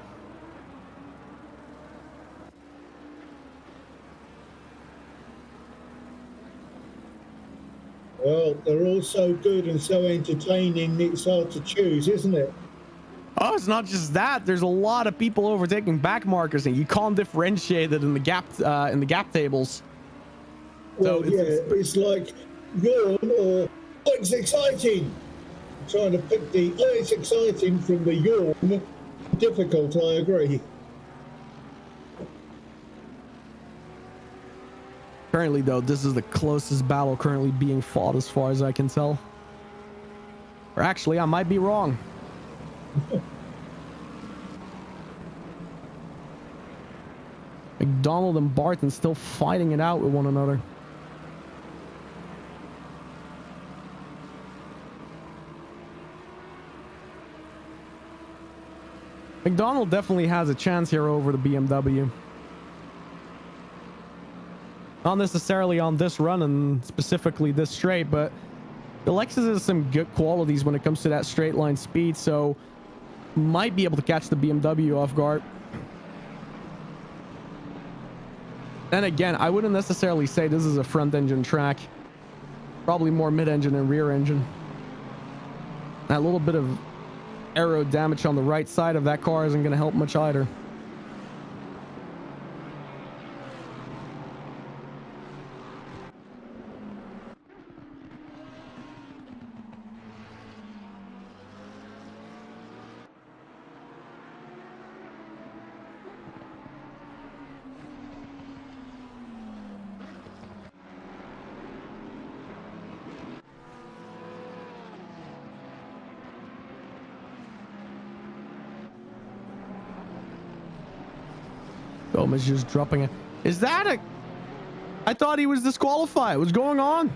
C: Well, they're all so good and so entertaining, it's hard to choose, isn't it?
A: Oh, it's not just that. There's a lot of people overtaking back markers, and you can't differentiate it in the gap tables.
C: Well, so it's like yawn or oh, it's exciting. I'm trying to pick the oh, it's exciting from the yawn. Difficult, I agree.
A: Currently, though, this is the closest battle currently being fought as far as I can tell. Or actually, I might be wrong. McDonald and Barton still fighting it out with one another. McDonald definitely has a chance here over the BMW. Not necessarily on this run and specifically this straight, but the Lexus has some good qualities when it comes to that straight line speed, so might be able to catch the BMW off guard. And again, I wouldn't necessarily say this is a front engine track. Probably more mid engine and rear engine. That little bit of aero damage on the right side of that car isn't going to help much either. Gomez just dropping it. Is that a... I thought he was disqualified. What's going on?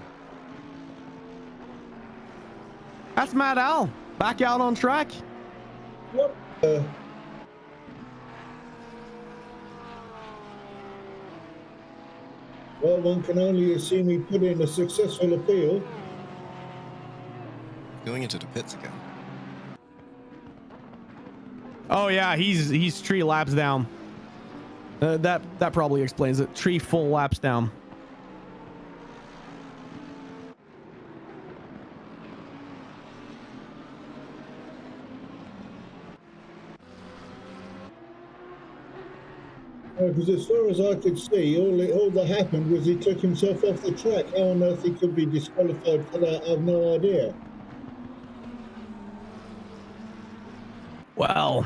A: That's Matt Al. Back out on track.
C: What? Well, one can only assume he put in a successful appeal.
B: Going into the pits again.
A: Oh yeah, he's 3 laps down. That probably explains it. 3 full laps down.
C: Because as far as I could see, all that happened was he took himself off the track. How on earth he could be disqualified for that, I've no idea.
A: Well,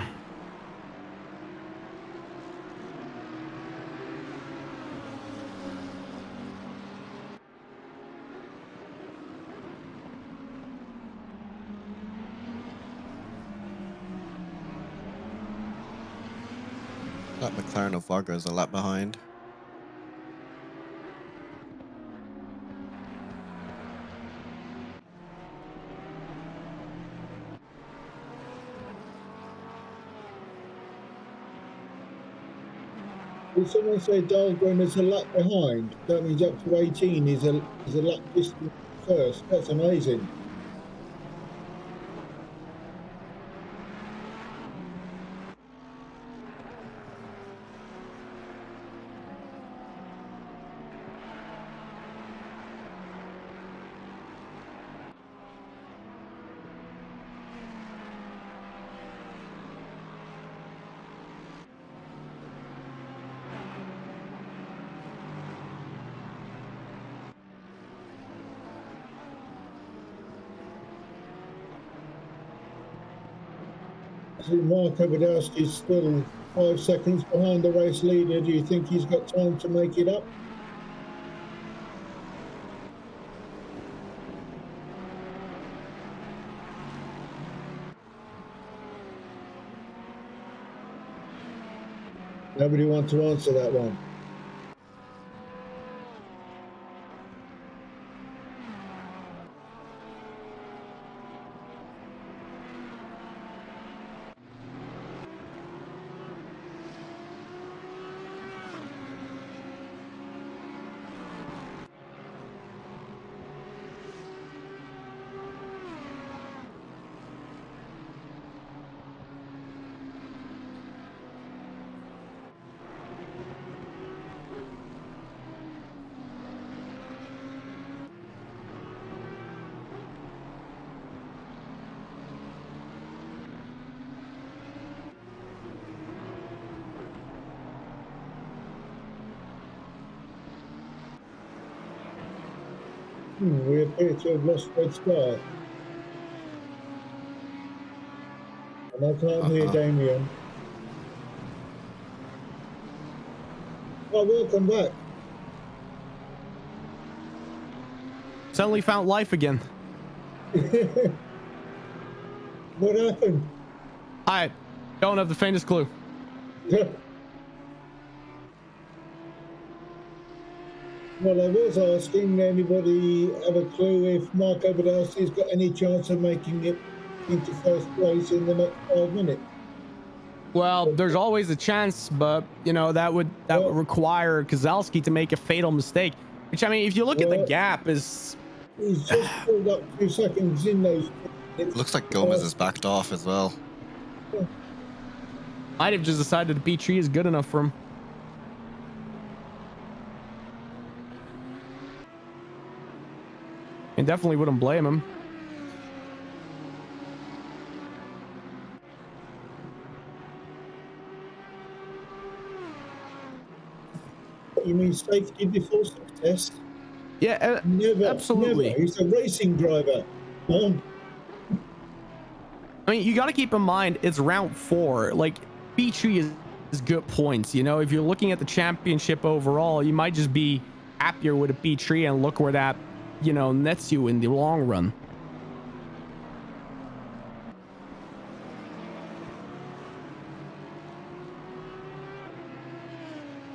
B: That McLaren of Varga is a lap behind.
C: Did someone say Dahlgren is a lap behind? That means up to 18 is a lap distance first. That's amazing. I think Marco Wadowski is still 5 seconds behind the race leader. Do you think he's got time to make it up? Nobody wants to answer that one. We appear to have lost Red Star. And I can't hear Damien. Oh, welcome back.
A: suddenly found life again.
C: What happened?
A: I don't have the faintest clue.
C: Well, I was asking, anybody have a clue if Marco Badowski's got any chance of making it into first place in the next 5 minutes?
A: Well, there's always a chance, but you know that would require Kozlowski to make a fatal mistake. Which, I mean, if you look at the gap, is
C: he's just pulled up 2 seconds in those.
B: Looks like Gomez is backed off as well.
A: might have just decided the P3 is good enough for him. And definitely wouldn't blame him.
C: You mean safety before success?
A: Yeah,
C: Never,
A: absolutely.
C: Never. He's a racing driver.
A: I mean, you got to keep in mind it's round 4. Like, P3 is good points. You know, if you're looking at the championship overall, you might just be happier with a P3 and look where that, you know, nets you in the long run.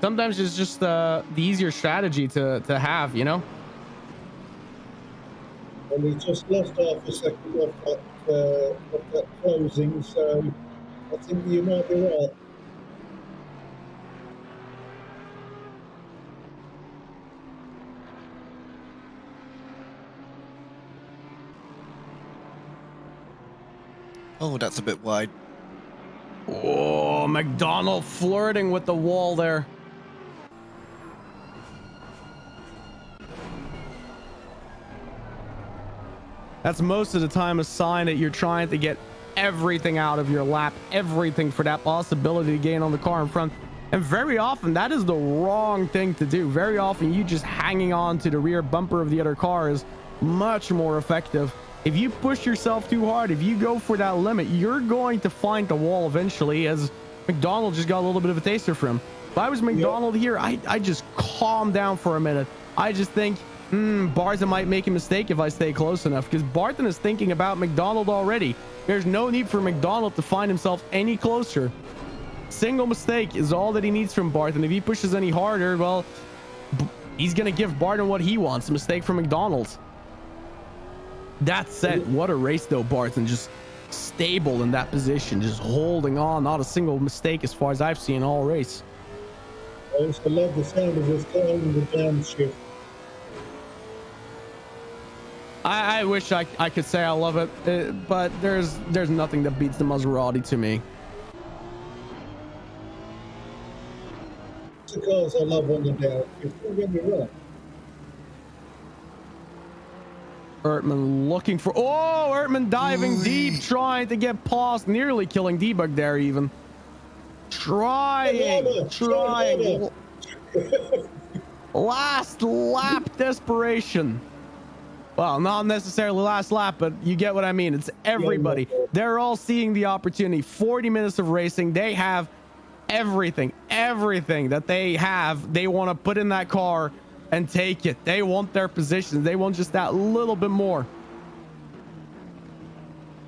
A: Sometimes it's just the easier strategy to have, you know.
C: And he just lost half a second off that closing, so I think you might be right.
B: Oh, that's a bit wide.
A: Oh, McDonald flirting with the wall there. That's most of the time a sign that you're trying to get everything out of your lap, everything for that possibility to gain on the car in front. And very often that is the wrong thing to do. Very often you just hanging on to the rear bumper of the other car is much more effective. If you push yourself too hard, if you go for that limit, you're going to find the wall eventually, as McDonald just got a little bit of a taster from him. If I was McDonald here, I just calm down for a minute. I just think, Barton might make a mistake if I stay close enough, because Barton is thinking about McDonald already. There's no need for McDonald to find himself any closer. Single mistake is all that he needs from Barton. If he pushes any harder, well, he's going to give Barton what he wants, a mistake from McDonald. That said, what a race though, Barton. Just stable in that position, just holding on, not a single mistake as far as I've seen all race.
C: I also love the sound of his car in the downshift.
A: I wish I could say I love it, but there's nothing that beats the Maserati to me.
C: The cars I love on the downshift, don't get me wrong.
A: Ertman looking for... Oh, Ertman diving deep, trying to get past, nearly killing Debug there even. Trying. Last lap desperation. Well, not necessarily last lap, but you get what I mean. It's everybody. They're all seeing the opportunity. 40 minutes of racing. They have everything that they have. They want to put in that car and take it. They want their positions. They want just that little bit more.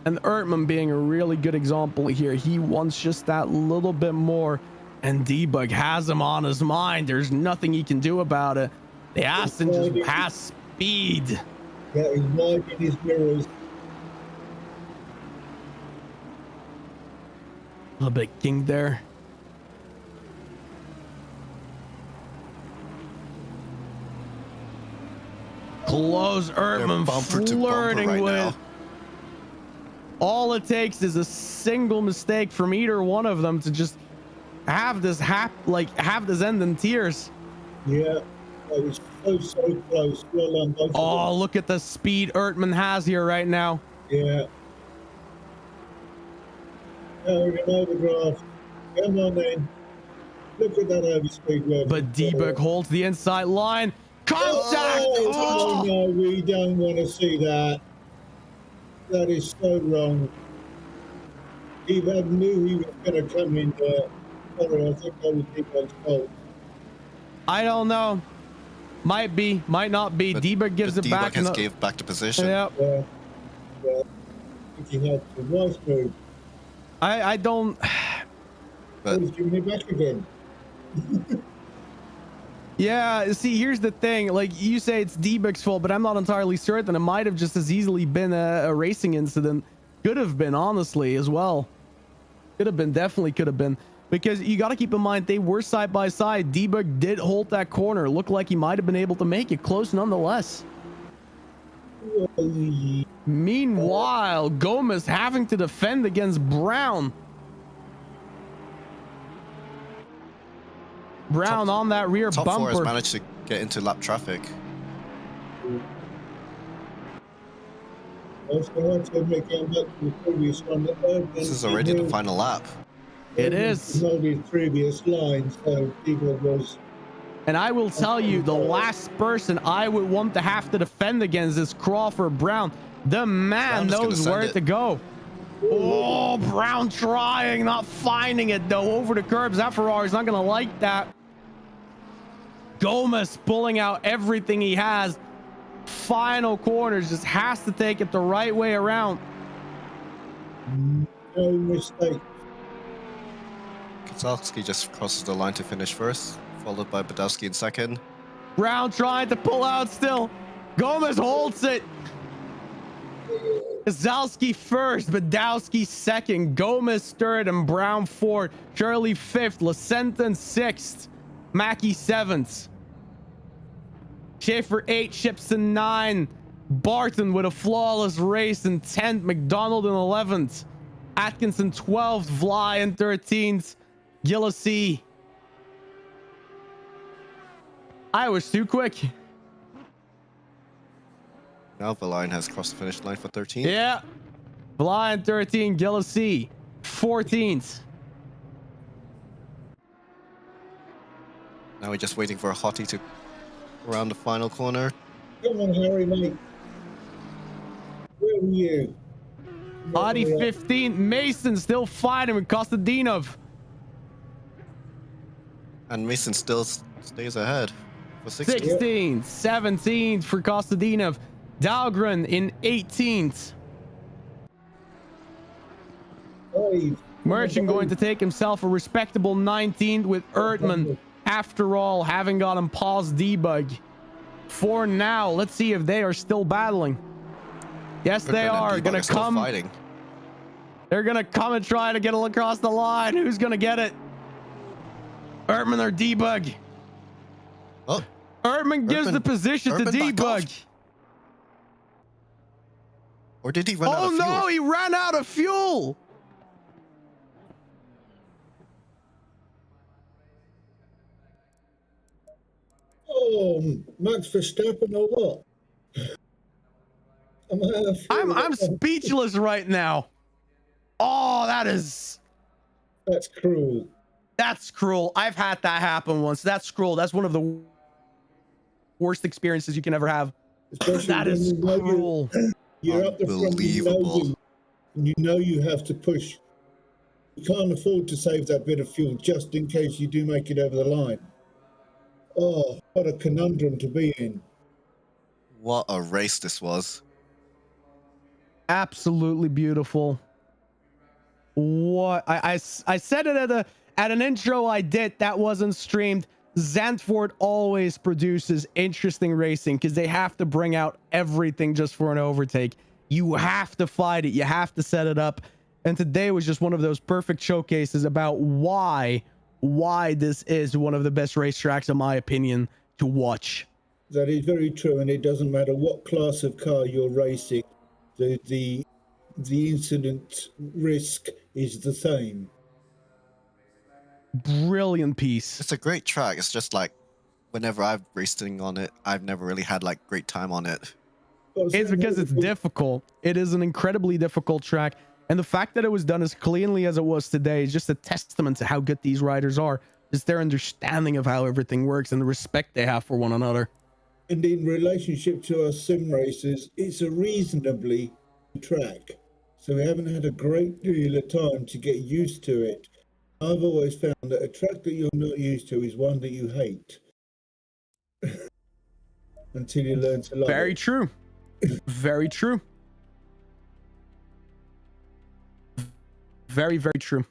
A: And Ertman being a really good example here. He wants just that little bit more. And Debug has him on his mind. There's nothing he can do about it. The Aston just has speed.
C: Yeah, he's wiping his mirrors.
A: A little bit king there. Close. Ertman flirting
B: right
A: with
B: now.
A: All it takes is a single mistake from either one of them to just have this have this end in tears.
C: Yeah, that was so close. Well done, both of
A: Oh,
C: them.
A: look at the speed Ertman has here right now.
C: Yeah. Now an overdraft. Come on then. Look at that overspeed work.
A: But Debug holds the inside line. Contact!
C: Oh, no, we don't want to see that. That is so wrong. Debug knew he was going to come in there. Sorry, I think that was Debug's fault.
A: I don't know. Might be, might not be. Debug gives it back.
B: Debug has gave back the position.
A: Yep.
C: Yeah. I think he had the nice move.
A: I don't.
C: But he's giving it back again.
A: Yeah, see, here's the thing. Like, you say it's Debug's fault, but I'm not entirely certain. It might have just as easily been a racing incident. Could have been, honestly, as well. Could have been, definitely could have been. Because you got to keep in mind, they were side by side. Debug did hold that corner. Looked like he might have been able to make it close nonetheless. Meanwhile, Gomez having to defend against Brown. Brown on that rear
B: Top four has
A: bumper.
B: managed to get into lap traffic.
C: Also, I had to make going back to the previous one.
B: This is already the final lap.
A: It is.
C: Know his previous lines, so Debug was.
A: And I will tell you, the last person I would want to have to defend against is Crawford Brown. The man knows where to go. Oh, Brown trying, not finding it though. Over the curbs. That Ferrari's not going to like that. Gomez pulling out everything he has. Final corners, just has to take it the right way around.
C: No mistake.
B: Kazalski just crosses the line to finish first, followed by Badowski in second.
A: Brown trying to pull out still. Gomez holds it. Kazalski first, Badowski second, Gomez third, and Brown fourth. Shirley fifth, Lacenton sixth, Mackey seventh. Schaefer 8, Shipson 9, Barton with a flawless race in 10th, McDonald in 11th. Atkinson 12th, Vly in 13th, Gillisee. I was too quick.
B: Now Valine has crossed the finish line for 13th.
A: Yeah. Vly in 13, Gillisee 14th.
B: Now we're just waiting for a hottie to around the final corner.
C: Come on, Harry, mate. Where were you?
A: Hottie 15th, Mason still fighting with Kostadinov.
B: And Mason still stays ahead for 16th.
A: 16th, 17th for Kostadinov. Dahlgren in 18th. Merchant going to take himself a respectable 19th with Erdmann, after all, having got him pause debug. For now, let's see if they are still battling. Yes, they are. Gonna come.
B: Fighting.
A: They're gonna come and try to get it across the line. Who's gonna get it? Erdmann or debug?
B: Oh,
A: Erdmann gives the position to debug.
B: Or did he run out of fuel?
A: Oh no, he ran out of fuel.
C: Oh, Max Verstappen or what?
A: I'm speechless right now. Oh, that's
C: cruel.
A: That's cruel. I've had that happen once. That's cruel. That's one of the worst experiences you can ever have.
C: Especially
A: that is cruel.
C: You're up the front, you know you have to push. You can't afford to save that bit of fuel just in case you do make it over the line. Oh, what a conundrum to be in.
B: What a race this was.
A: Absolutely beautiful. What I said it at an intro I did that wasn't streamed. Zandvoort always produces interesting racing because they have to bring out everything just for an overtake. You have to fight it. You have to set it up. And today was just one of those perfect showcases about why this is one of the best racetracks, in my opinion, to watch.
C: That is very true, and it doesn't matter what class of car you're racing. The incident risk is the same.
A: Brilliant piece.
B: It's a great track. It's just like whenever I've racing on it, I've never really had like great time on it.
A: It's because it's difficult. It is an incredibly difficult track. And the fact that it was done as cleanly as it was today is just a testament to how good these riders are. Just their understanding of how everything works and the respect they have for one another.
C: And in relationship to our sim races, it's a reasonably track. So we haven't had a great deal of time to get used to it. I've always found that a track that you're not used to is one that you hate. Until you learn to love it.
A: Very true. Very true. Very, very true.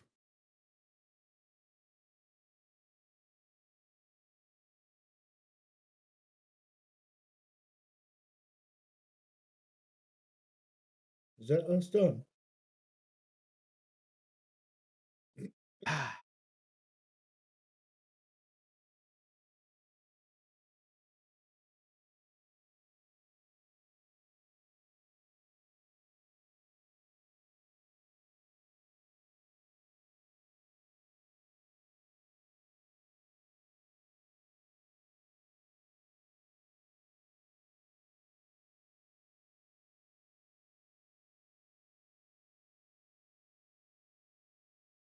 C: Is that us done?